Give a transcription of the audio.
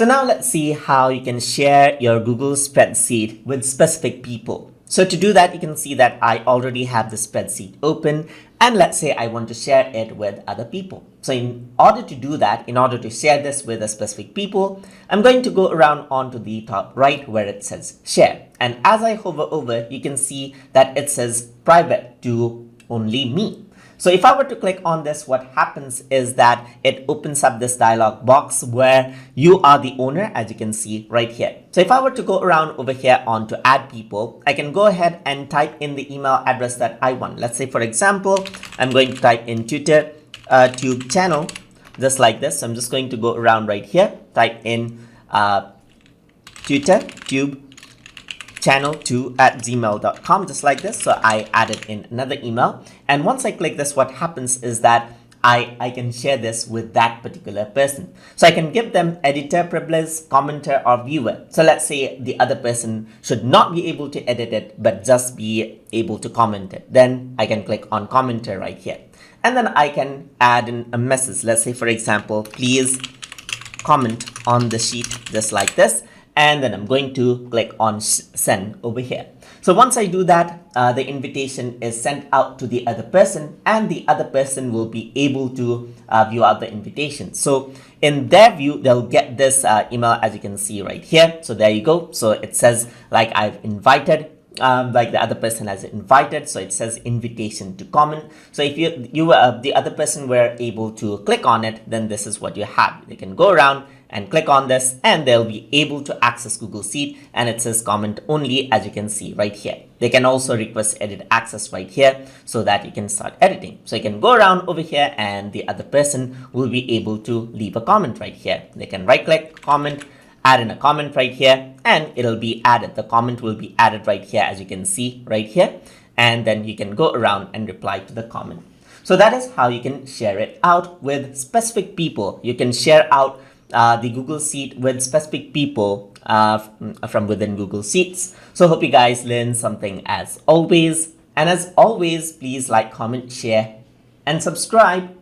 So now let's see how you can share your Google spreadsheet with specific people. So to do that, you can see that I already have the spreadsheet open, and let's say I want to share it with other people. So in order to do that, in order to share this with a specific people, I'm going to go around onto the top right where it says share. And as I hover over, you can see that it says private to only me. So if I were to click on this, what happens is that it opens up this dialog box where you are the owner, as you can see right here. So if I were to go around over here on to add people, I can go ahead and type in the email address that I want. Let's say, for example, I'm going to type in Twitter tube channel, just like this. So I'm just going to go around right here, type in Twitter tube channel2@gmail.com, just like this. So I added in another email, and once I click this, what happens is that I can share this with that particular person. So I can give them editor privilege, commenter, or viewer. So let's say the other person should not be able to edit it, but just be able to comment it. Then I can click on commenter right here, and then I can add in a message. Let's say, for example, please comment on the sheet, just like this. And then I'm going to click on send over here. So once I do that, the invitation is sent out to the other person, and the other person will be able to view out the invitation. So in their view, they'll get this email, as you can see right here. So there you go. So it says like I've invited, like the other person has invited, so it says invitation to comment. So if the other person were able to click on it, then this is what you have. They can go around and click on this, and they'll be able to access Google Sheet, and it says comment only, as you can see right here. They can also request edit access right here so that you can start editing. So you can go around over here, and the other person will be able to leave a comment right here. They can right click, comment, add in a comment right here, and it'll be added. The comment will be added right here, as you can see right here, and then you can go around and reply to the comment. So that is how you can share it out with specific people. You can share out the Google Sheet with specific people from within Google Sheets. So hope you guys learned something as always. And as always, please like, comment, share, and subscribe.